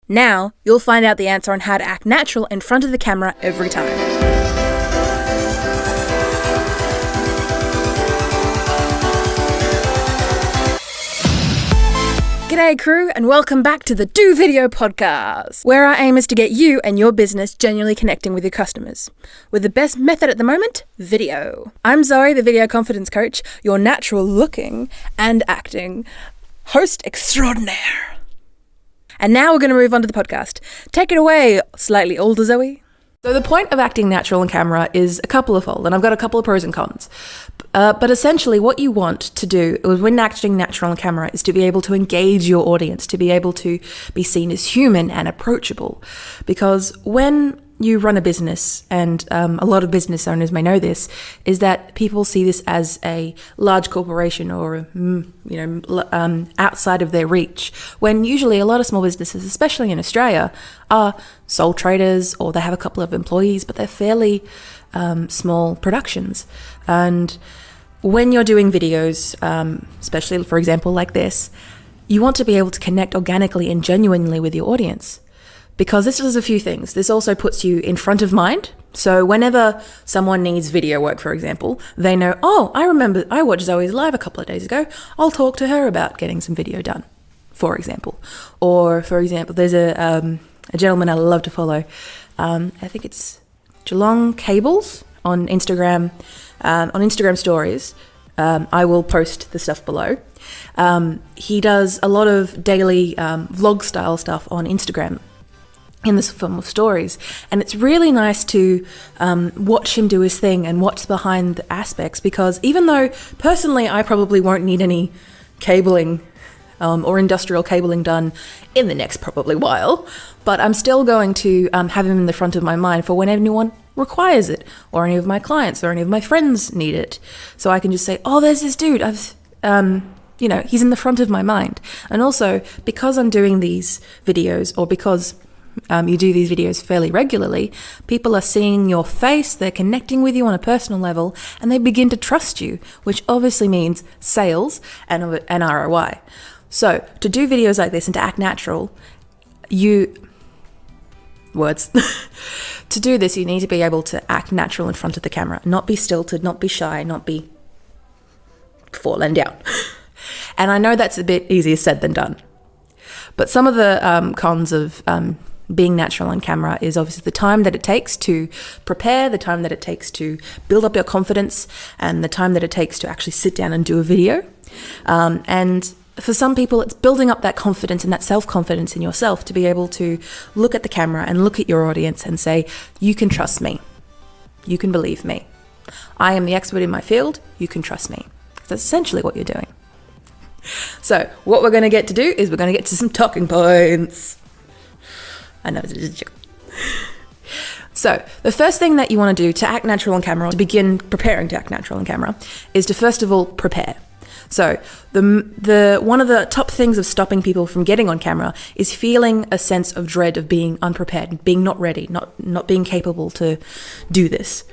Now, you'll find out the answer on how to act natural in front of the camera every time. G'day crew, and welcome back to the Do Video Podcast, where our aim is to get you and your business genuinely connecting with your customers. With the best method at the moment, video. I'm Zoe, the video confidence coach, your natural looking and acting host extraordinaire. And now we're going to move on to the podcast. Take it away, slightly older Zoe. So the point of acting natural on camera is a couple of fold, and I've got a couple of pros and cons. But essentially what you want to do when acting natural on camera is to be able to engage your audience, to be able to be seen as human and approachable. Because when you run a business, and a lot of business owners may know this, is that people see this as a large corporation or, outside of their reach. When usually a lot of small businesses, especially in Australia, are sole traders or they have a couple of employees, but they're fairly small productions. And when you're doing videos, especially for example like this, you want to be able to connect organically and genuinely with your audience. Because this does a few things. This also puts you in front of mind. So whenever someone needs video work, for example, they know, oh, I remember I watched Zoe's live a couple of days ago. I'll talk to her about getting some video done, for example. Or, for example, there's a gentleman I love to follow. I think it's Geelong Cables on Instagram. On Instagram stories, I will post the stuff below. He does a lot of daily vlog style stuff on Instagram in this form of stories, and it's really nice to watch him do his thing and watch behind the aspects, because even though personally I probably won't need any cabling or industrial cabling done in the next probably while, but I'm still going to have him in the front of my mind for when anyone requires it, or any of my clients or any of my friends need it. So I can just say, oh, there's this dude, he's in the front of my mind. And also, because I'm doing these videos, or because you do these videos fairly regularly, people are seeing your face, they're connecting with you on a personal level, and they begin to trust you, which obviously means sales and ROI. So to do videos like this and to act natural, to do this, you need to be able to act natural in front of the camera, not be stilted, not be shy, not be falling down. And I know that's a bit easier said than done. But some of the cons of being natural on camera is obviously the time that it takes to prepare, the time that it takes to build up your confidence, and the time that it takes to actually sit down and do a video. And for some people, it's building up that confidence and that self-confidence in yourself to be able to look at the camera and look at your audience and say, you can trust me. You can believe me. I am the expert in my field. You can trust me. That's essentially what you're doing. So what we're going to get to do is we're going to get to some talking points. I know, it's a joke. So the first thing that you want to do to act natural on camera, to begin preparing to act natural on camera, is to first of all prepare. So the one of the top things of stopping people from getting on camera is feeling a sense of dread of being unprepared, being not ready, not being capable to do this.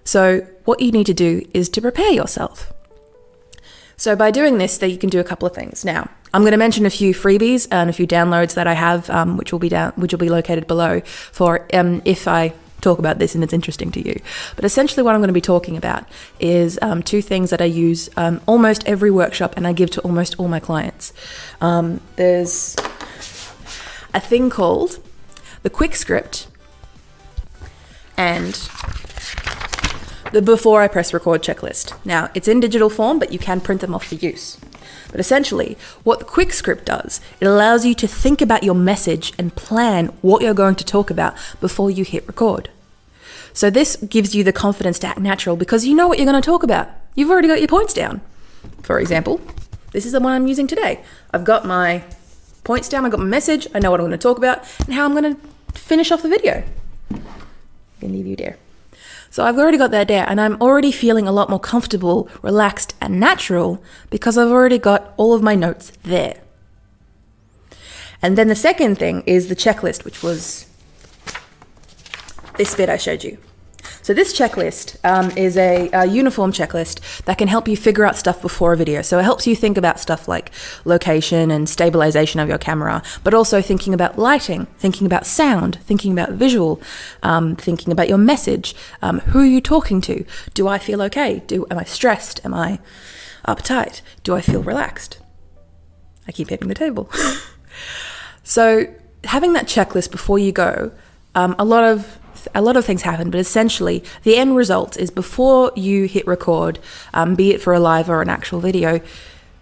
So what you need to do is to prepare yourself. So by doing this, you can do a couple of things. Now, I'm going to mention a few freebies and a few downloads that I have, which will be located below for if I talk about this and it's interesting to you. But essentially what I'm going to be talking about is two things that I use almost every workshop and I give to almost all my clients. There's a thing called the quick script and the before I press record checklist. Now, it's in digital form, but you can print them off for use. But essentially, what the quick script does, it allows you to think about your message and plan what you're going to talk about before you hit record. So this gives you the confidence to act natural because you know what you're going to talk about. You've already got your points down. For example, this is the one I'm using today. I've got my points down, I've got my message, I know what I'm going to talk about, and how I'm going to finish off the video. I'm going to leave you there. So I've already got that there, and I'm already feeling a lot more comfortable, relaxed, and natural because I've already got all of my notes there. And then the second thing is the checklist, which was this bit I showed you. So this checklist is a uniform checklist that can help you figure out stuff before a video. So it helps you think about stuff like location and stabilization of your camera, but also thinking about lighting, thinking about sound, thinking about visual, thinking about your message. Who are you talking to? Do I feel okay? Am I stressed? Am I uptight? Do I feel relaxed? I keep hitting the table. So having that checklist before you go, a lot of things happen, but essentially the end result is before you hit record, be it for a live or an actual video,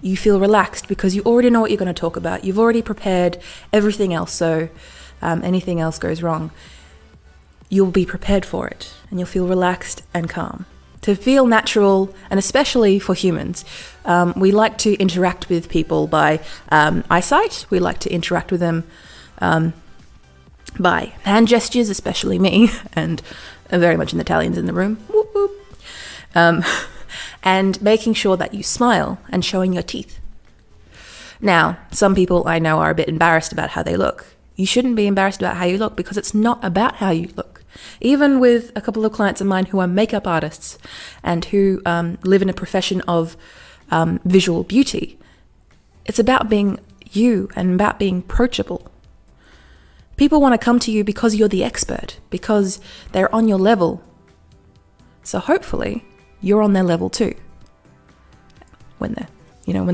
you feel relaxed because you already know what you're going to talk about. You've already prepared everything else, so anything else goes wrong, you'll be prepared for it and you'll feel relaxed and calm. To feel natural, and especially for humans, we like to interact with people by eyesight. We like to interact with them by hand gestures, especially me, and very much an Italians in the room. Whoop, whoop. And making sure that you smile and showing your teeth. Now, some people I know are a bit embarrassed about how they look. You shouldn't be embarrassed about how you look because it's not about how you look. Even with a couple of clients of mine who are makeup artists and who live in a profession of visual beauty, it's about being you and about being approachable. People want to come to you because you're the expert, because they're on your level. So hopefully you're on their level too when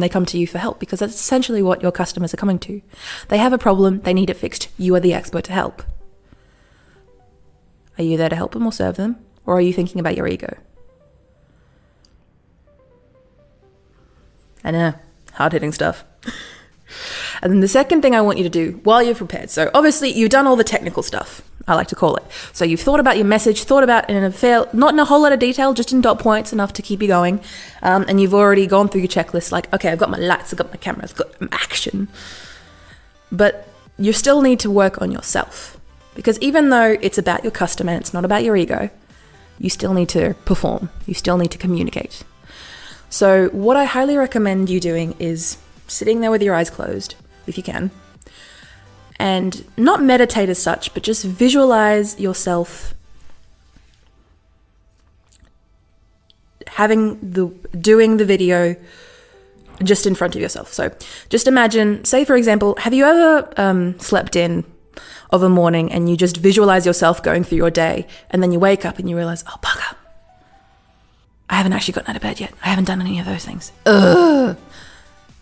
they come to you for help, because that's essentially what your customers are coming to. They have a problem, they need it fixed. You are the expert to help. Are you there to help them or serve them? Or are you thinking about your ego? I know, hard-hitting stuff. And then the second thing I want you to do while you're prepared, so obviously you've done all the technical stuff, I like to call it. So you've thought about your message, thought about not in a whole lot of detail, just in dot points enough to keep you going. And you've already gone through your checklist like, okay, I've got my lights, I've got my camera, I've got action. But you still need to work on yourself. Because even though it's about your customer, it's not about your ego, you still need to perform. You still need to communicate. So what I highly recommend you doing is sitting there with your eyes closed, if you can, and not meditate as such, but just visualize yourself doing the video just in front of yourself. So just imagine, say for example, have you ever slept in of a morning and you just visualize yourself going through your day, and then you wake up and you realize, oh bugger, I haven't actually gotten out of bed yet. I haven't done any of those things. Ugh.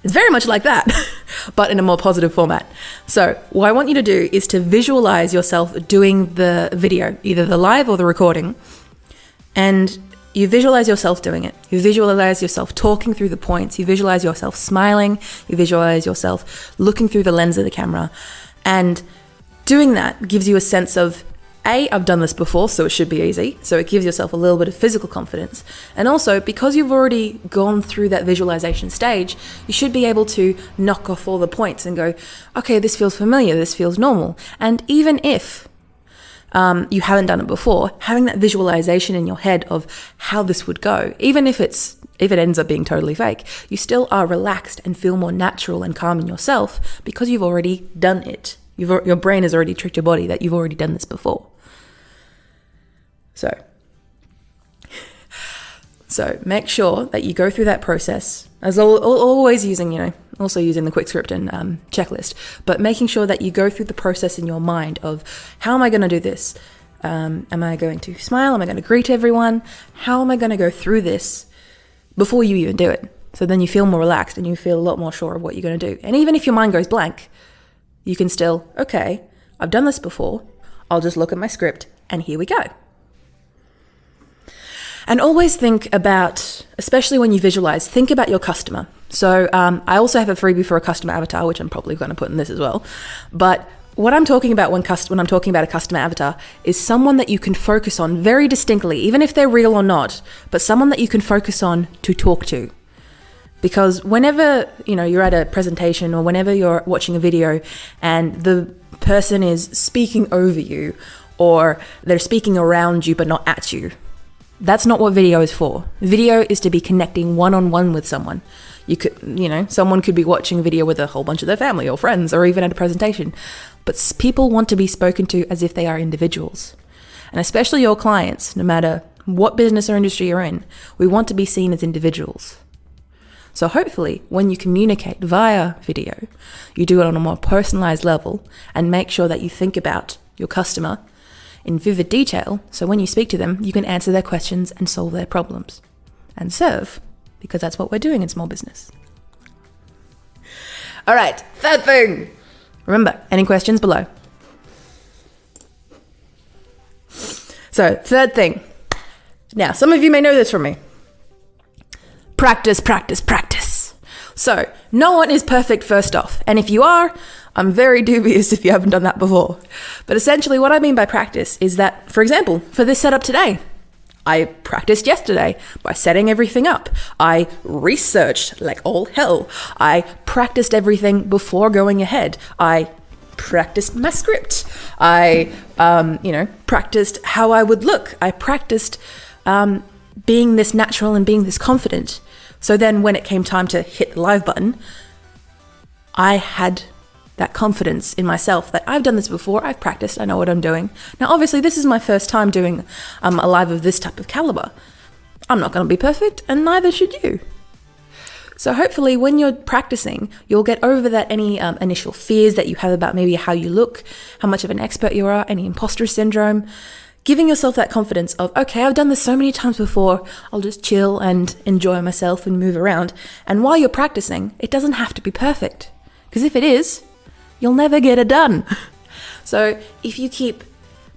It's very much like that, but in a more positive format. So what I want you to do is to visualize yourself doing the video, either the live or the recording, and you visualize yourself doing it. You visualize yourself talking through the points. You visualize yourself smiling. You visualize yourself looking through the lens of the camera. And doing that gives you a sense of, A, I've done this before, so it should be easy. So it gives yourself a little bit of physical confidence. And also, because you've already gone through that visualization stage, you should be able to knock off all the points and go, okay, this feels familiar, this feels normal. And even if you haven't done it before, having that visualization in your head of how this would go, even if it ends up being totally fake, you still are relaxed and feel more natural and calm in yourself because you've already done it. Your brain has already tricked your body that you've already done this before. So make sure that you go through that process, as always using, also using the quick script and checklist, but making sure that you go through the process in your mind of, how am I going to do this? Am I going to smile? Am I going to greet everyone? How am I going to go through this before you even do it? So then you feel more relaxed and you feel a lot more sure of what you're going to do. And even if your mind goes blank, you can still, okay, I've done this before. I'll just look at my script and here we go. And always think about, especially when you visualize, think about your customer. So I also have a freebie for a customer avatar, which I'm probably going to put in this as well. But what I'm talking about when I'm talking about a customer avatar is someone that you can focus on very distinctly, even if they're real or not, but someone that you can focus on to talk to. Because whenever, you're at a presentation or whenever you're watching a video and the person is speaking over you or they're speaking around you but not at you, that's not what video is for. Video is to be connecting one-on-one with someone. Someone could be watching a video with a whole bunch of their family or friends or even at a presentation, but people want to be spoken to as if they are individuals. and especially your clients, no matter what business or industry you're in, we want to be seen as individuals. So hopefully when you communicate via video, you do it on a more personalized level and make sure that you think about your customer in vivid detail. So when you speak to them, you can answer their questions and solve their problems and serve, because that's what we're doing in small business. All right, third thing. Remember, any questions below. So third thing. Now, some of you may know this from me. Practice, practice, practice. So no one is perfect first off. And if you are, I'm very dubious if you haven't done that before. But essentially what I mean by practice is that, for example, for this setup today, I practiced yesterday by setting everything up. I researched like all hell. I practiced everything before going ahead. I practiced my script. I, practiced how I would look. I practiced being this natural and being this confident. So then when it came time to hit the live button, I had that confidence in myself that I've done this before, I've practiced, I know what I'm doing. Now, obviously, this is my first time doing a live of this type of caliber. I'm not going to be perfect, and neither should you. So hopefully when you're practicing, you'll get over that any initial fears that you have about maybe how you look, how much of an expert you are, any imposter syndrome. Giving yourself that confidence of, okay, I've done this so many times before, I'll just chill and enjoy myself and move around. And while you're practicing, it doesn't have to be perfect. Because if it is, you'll never get it done. So if you keep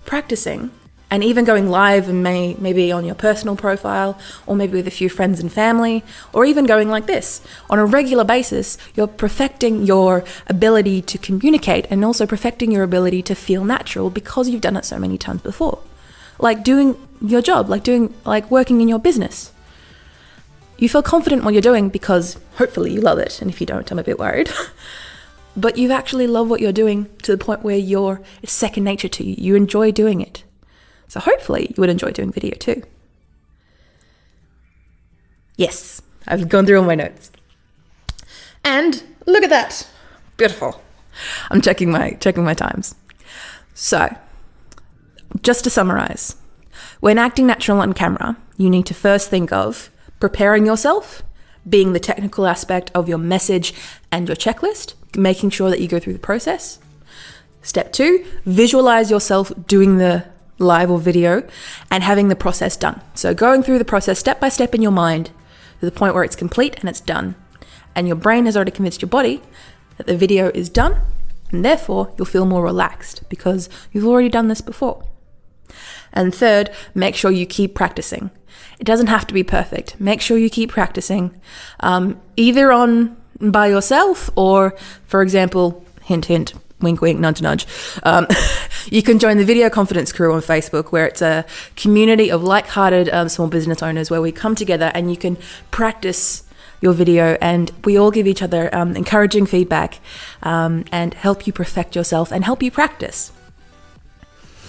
practicing and even going live and maybe on your personal profile or maybe with a few friends and family, or even going like this on a regular basis, you're perfecting your ability to communicate and also perfecting your ability to feel natural because you've done it so many times before. Like doing your job, like working in your business. You feel confident what you're doing because hopefully you love it. And if you don't, I'm a bit worried. But you actually love what you're doing to the point where it's second nature to you. You enjoy doing it. So hopefully you would enjoy doing video too. Yes, I've gone through all my notes. And look at that. Beautiful. I'm checking my times. So, just to summarize, when acting natural on camera, you need to first think of preparing yourself, being the technical aspect of your message and your checklist, making sure that you go through the process. Step 2, visualize yourself doing the live or video and having the process done. So going through the process step by step in your mind to the point where it's complete and it's done. And your brain has already convinced your body that the video is done, and therefore you'll feel more relaxed because you've already done this before. And third, make sure you keep practicing. It doesn't have to be perfect. Make sure you keep practicing, either by yourself or, for example, hint, hint, wink, wink, nudge, nudge. You can join the Video Confidence Crew on Facebook, where it's a community of like-hearted small business owners where we come together and you can practice your video and we all give each other encouraging feedback and help you perfect yourself and help you practice.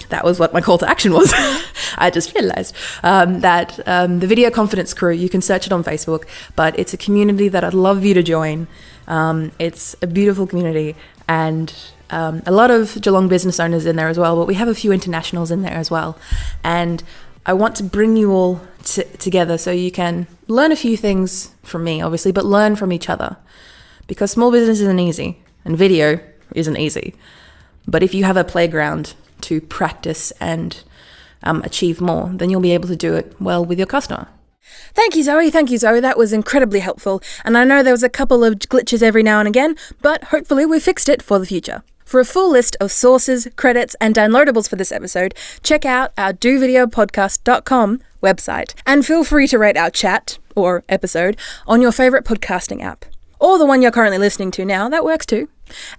That was what my call to action was. I just realized that the Video Confidence Crew, you can search it on Facebook, but it's a community that I'd love you to join. It's a beautiful community and a lot of Geelong business owners in there as well, but we have a few internationals in there as well. And I want to bring you all together so you can learn a few things from me, obviously, but learn from each other. Because small business isn't easy and video isn't easy. But if you have a playground to practice and achieve more, then you'll be able to do it well with your customer. Thank you, Zoe. That was incredibly helpful. And I know there was a couple of glitches every now and again, but hopefully we fixed it for the future. For a full list of sources, credits, and downloadables for this episode, check out our dovideopodcast.com website. And feel free to rate our chat or episode on your favorite podcasting app. Or the one you're currently listening to now, that works too.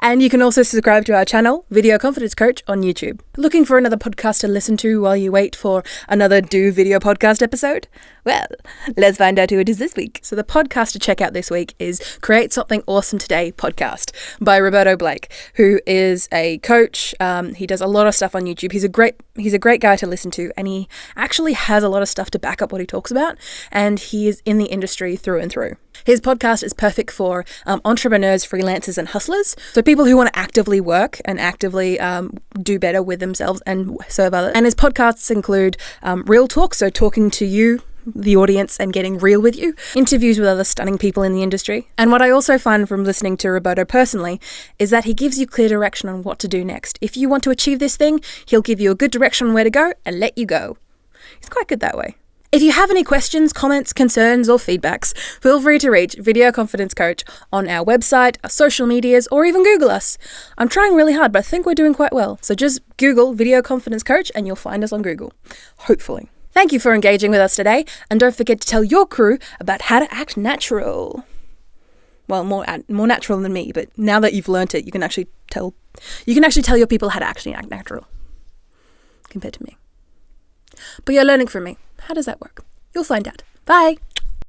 And you can also subscribe to our channel, Video Confidence Coach, on YouTube. Looking for another podcast to listen to while you wait for another Do Video Podcast episode? Well, let's find out who it is this week. So the podcast to check out this week is Create Something Awesome Today podcast by Roberto Blake, who is a coach. He does a lot of stuff on YouTube. He's a great guy to listen to, and he actually has a lot of stuff to back up what he talks about, and he is in the industry through and through. His podcast is perfect for entrepreneurs, freelancers, and hustlers So people who want to actively work and actively do better with themselves and serve others. And his podcasts include real talk, so talking to you, the audience, and getting real with you, interviews with other stunning people in the industry. And what I also find from listening to Roberto personally is that he gives you clear direction on what to do next. If you want to achieve this thing, he'll give you a good direction on where to go and let you go. He's quite good that way. If you have any questions, comments, concerns, or feedbacks, feel free to reach Video Confidence Coach on our website, our social medias, or even Google us. I'm trying really hard, but I think we're doing quite well. So just Google Video Confidence Coach and you'll find us on Google. Hopefully. Thank you for engaging with us today, and don't forget to tell your crew about how to act natural. Well, more natural than me, but now that you've learnt it, you can actually tell your people how to actually act natural compared to me. But you're learning from me. How does that work? You'll find out. Bye.